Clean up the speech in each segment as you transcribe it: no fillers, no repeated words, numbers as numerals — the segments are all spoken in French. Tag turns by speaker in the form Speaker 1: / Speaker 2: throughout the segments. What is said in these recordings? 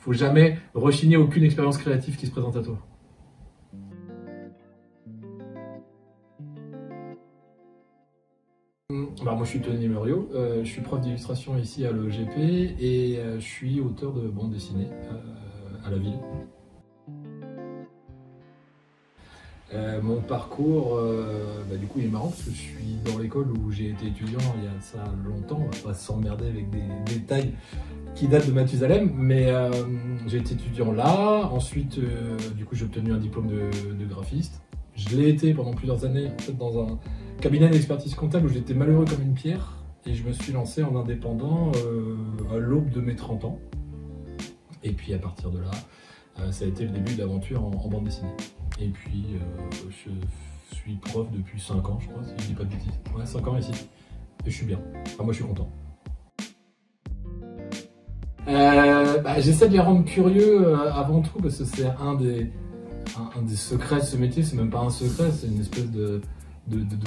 Speaker 1: faut jamais rechigner aucune expérience créative qui se présente à toi. Bah, moi je suis Tony Muriot, je suis prof d'illustration ici à l'EGP et je suis auteur de bande dessinée à la ville. Mon parcours, du coup, il est marrant parce que je suis dans l'école où j'ai été étudiant il y a ça longtemps. On va pas s'emmerder avec des détails qui datent de Mathusalem, mais j'ai été étudiant là. Ensuite, du coup, j'ai obtenu un diplôme de graphiste. Je l'ai été pendant plusieurs années en fait, dans un cabinet d'expertise comptable où j'étais malheureux comme une pierre et je me suis lancé en indépendant à l'aube de mes 30 ans. Et puis à partir de là, ça a été le début de l'aventure en bande dessinée. Et puis, je suis prof depuis 5 ans, je crois, si je dis pas de bêtises. Ouais, 5 ans ici. Et je suis bien. Enfin, moi, je suis content. J'essaie de les rendre curieux avant tout, parce que c'est un des secrets de ce métier. C'est même pas un secret, c'est une espèce de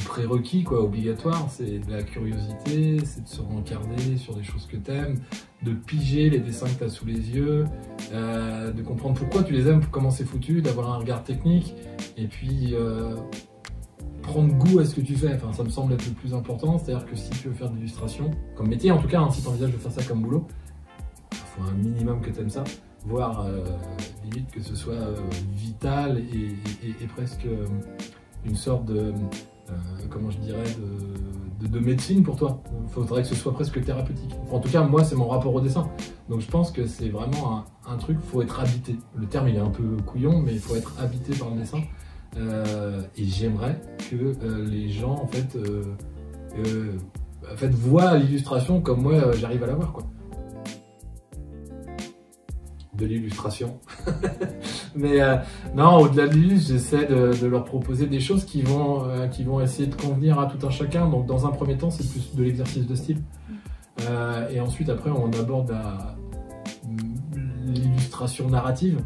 Speaker 1: prérequis quoi, obligatoire. C'est de la curiosité, c'est de se rencarder sur des choses que t'aimes, de piger les dessins que tu as sous les yeux, de comprendre pourquoi tu les aimes, comment c'est foutu, d'avoir un regard technique, et puis prendre goût à ce que tu fais. Enfin, ça me semble être le plus important, c'est-à-dire que si tu veux faire de l'illustration, comme métier en tout cas, hein, si tu envisages de faire ça comme boulot, il faut un minimum que tu aimes ça, voire limite que ce soit vital et presque une sorte de, comment je dirais, de médecine pour toi. Il faudrait que ce soit presque thérapeutique. Enfin, en tout cas, moi, c'est mon rapport au dessin. Donc je pense que c'est vraiment un truc, il faut être habité. Le terme, il est un peu couillon, mais il faut être habité par le dessin. Et j'aimerais que les gens, en fait, voient l'illustration comme moi, j'arrive à la voir, quoi. De l'illustration. Mais non, au-delà de l'illustration, j'essaie de leur proposer des choses qui vont essayer de convenir à tout un chacun. Donc dans un premier temps, c'est plus de l'exercice de style. Et ensuite, après, on aborde l'illustration narrative.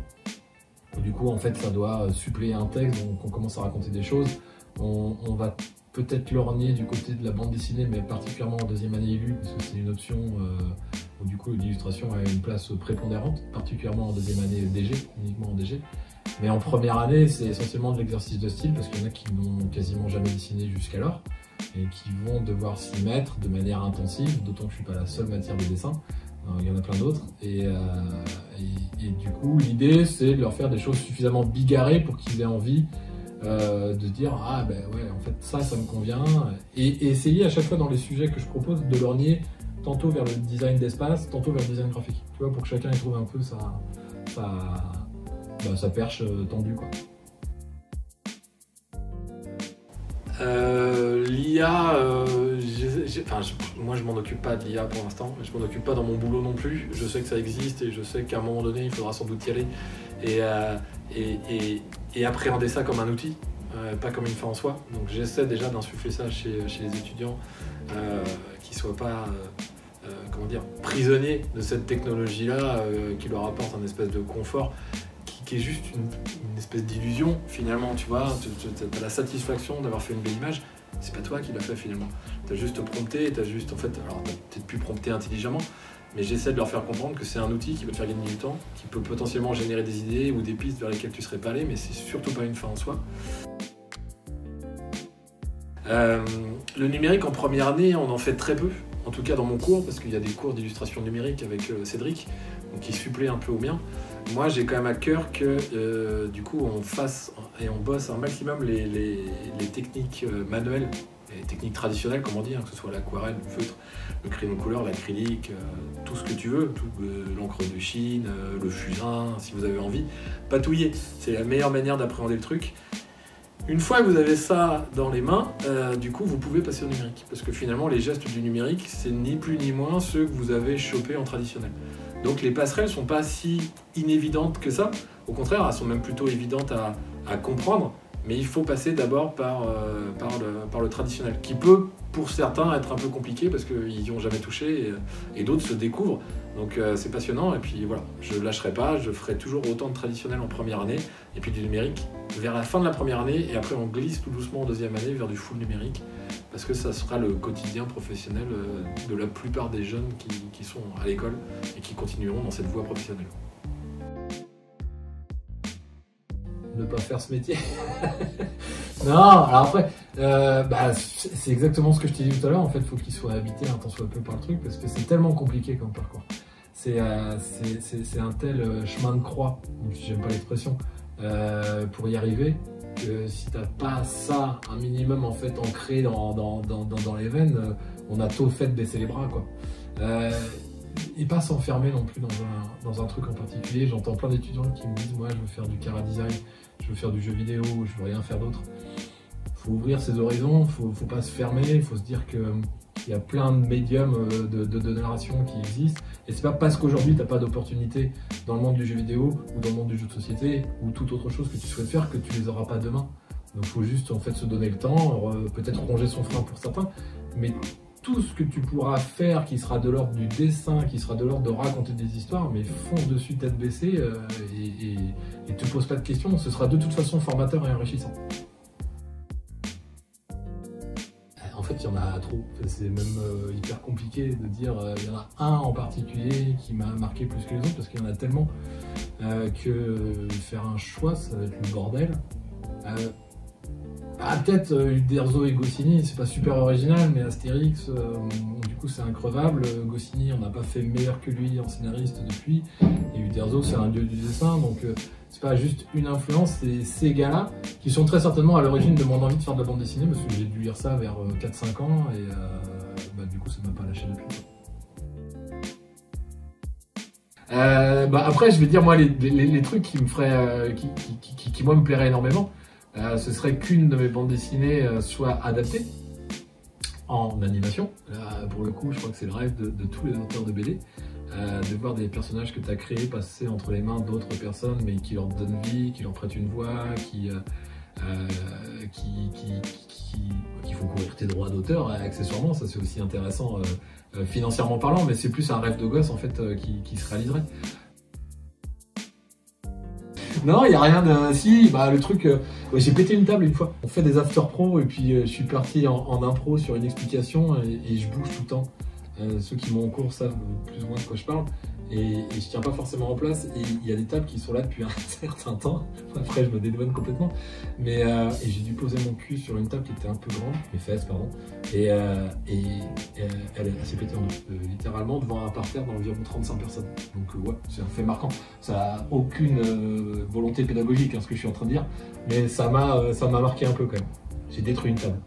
Speaker 1: Du coup, en fait, ça doit suppléer un texte, donc on commence à raconter des choses. On va peut-être lorgner du côté de la bande dessinée, mais particulièrement en deuxième année élue, parce que c'est une option où du coup l'illustration a une place prépondérante, particulièrement en deuxième année DG, uniquement en DG. Mais en première année, c'est essentiellement de l'exercice de style, parce qu'il y en a qui n'ont quasiment jamais dessiné jusqu'alors, et qui vont devoir s'y mettre de manière intensive, d'autant que je ne suis pas la seule matière de dessin. Il y en a plein d'autres, et du coup l'idée c'est de leur faire des choses suffisamment bigarrées pour qu'ils aient envie de se dire ah ben ouais en fait ça me convient, et essayer à chaque fois dans les sujets que je propose de lorgner tantôt vers le design d'espace, tantôt vers le design graphique, tu vois, pour que chacun y trouve un peu sa perche tendue quoi. L'IA, moi je m'en occupe pas de l'IA pour l'instant, je m'en occupe pas dans mon boulot non plus, je sais que ça existe et je sais qu'à un moment donné il faudra sans doute y aller et appréhender ça comme un outil, pas comme une fin en soi. Donc j'essaie déjà d'insuffler ça chez les étudiants, qui soient pas prisonniers de cette technologie-là, qui leur apporte un espèce de confort, qui est juste une espèce d'illusion finalement, tu vois, tu as la satisfaction d'avoir fait une belle image, c'est pas toi qui l'as fait finalement. Tu as juste prompté, alors t'as peut-être pu prompter intelligemment, mais j'essaie de leur faire comprendre que c'est un outil qui peut te faire gagner du temps, qui peut potentiellement générer des idées ou des pistes vers lesquelles tu serais pas allé, mais c'est surtout pas une fin en soi. Le numérique en première année, on en fait très peu, en tout cas dans mon cours, parce qu'il y a des cours d'illustration numérique avec Cédric, donc qui supplée un peu au mien. Moi, j'ai quand même à cœur que du coup, on fasse et on bosse un maximum les techniques manuelles, les techniques traditionnelles, comme on dit, hein, que ce soit l'aquarelle, le feutre, le crayon de couleur, l'acrylique, tout ce que tu veux, l'encre de Chine, le fusain, si vous avez envie. Patouiller, c'est la meilleure manière d'appréhender le truc. Une fois que vous avez ça dans les mains, du coup, vous pouvez passer au numérique. Parce que finalement, les gestes du numérique, c'est ni plus ni moins ceux que vous avez chopés en traditionnel. Donc les passerelles ne sont pas si inévidentes que ça. Au contraire, elles sont même plutôt évidentes à comprendre. Mais il faut passer d'abord par le traditionnel, qui peut, pour certains, être un peu compliqué parce qu'ils n'y ont jamais touché et d'autres se découvrent. Donc c'est passionnant et puis voilà, je ne lâcherai pas, je ferai toujours autant de traditionnel en première année et puis du numérique vers la fin de la première année et après on glisse tout doucement en deuxième année vers du full numérique parce que ça sera le quotidien professionnel de la plupart des jeunes qui sont à l'école et qui continueront dans cette voie professionnelle.
Speaker 2: ne pas faire ce métier. Non, alors après, c'est exactement ce que je t'ai dit tout à l'heure. En fait, il faut qu'il soit habité un tant soit peu par le truc, parce que c'est tellement compliqué comme parcours. C'est un tel chemin de croix, j'aime pas l'expression, pour y arriver, que si t'as pas ça, un minimum en fait ancré dans les veines, on a tôt fait de baisser les bras, quoi. Et pas s'enfermer non plus dans un truc en particulier. J'entends plein d'étudiants qui me disent, moi je veux faire du cara design, je veux faire du jeu vidéo, je veux rien faire d'autre. Faut ouvrir ses horizons, faut pas se fermer, il faut se dire que il y a plein de médiums de narration qui existent, et c'est pas parce qu'aujourd'hui t'as pas d'opportunité dans le monde du jeu vidéo ou dans le monde du jeu de société ou toute autre chose que tu souhaites faire que tu les auras pas demain. Donc faut juste en fait se donner le temps, peut-être ronger son frein pour certains, mais tout ce que tu pourras faire qui sera de l'ordre du dessin, qui sera de l'ordre de raconter des histoires, mais fonce dessus tête baissée et te pose pas de questions, ce sera de toute façon formateur et enrichissant. En fait, il y en a trop. C'est même hyper compliqué de dire il y en a un en particulier qui m'a marqué plus que les autres, parce qu'il y en a tellement que faire un choix, ça va être le bordel. Peut-être Uderzo et Goscinny, c'est pas super original, mais Astérix, du coup c'est increvable. Goscinny, on n'a pas fait meilleur que lui en scénariste depuis, et Uderzo c'est un dieu du dessin, donc c'est pas juste une influence, c'est ces gars-là qui sont très certainement à l'origine de mon envie de faire de la bande dessinée, parce que j'ai dû lire ça vers 4-5 ans, et du coup ça m'a pas lâché depuis. Après, je vais dire, moi, les trucs qui me feraient, qui moi me plairaient énormément, ce serait qu'une de mes bandes dessinées soit adaptée en animation. Pour le coup, je crois que c'est le rêve de tous les auteurs de BD, de voir des personnages que tu as créés passer entre les mains d'autres personnes, mais qui leur donnent vie, qui leur prêtent une voix, qui font courir tes droits d'auteur, accessoirement. Ça, c'est aussi intéressant financièrement parlant, mais c'est plus un rêve de gosse en fait qui se réaliserait. Non, il n'y a rien de... Si, le truc... j'ai pété une table une fois. On fait des after-pro et puis je suis parti en impro sur une explication et je bouge tout le temps. Ceux qui m'ont en cours savent plus ou moins de quoi je parle. Et je tiens pas forcément en place. Et il y a des tables qui sont là depuis un certain temps. Après, je me dédouane complètement. Mais et j'ai dû poser mon cul sur une table qui était un peu grande, mes fesses, pardon. Et elle s'est pétée en deux, littéralement devant un parterre d'environ 35 personnes. Donc ouais, c'est un fait marquant. Ça n'a aucune volonté pédagogique, ce que je suis en train de dire. Mais ça m'a marqué un peu quand même. J'ai détruit une table.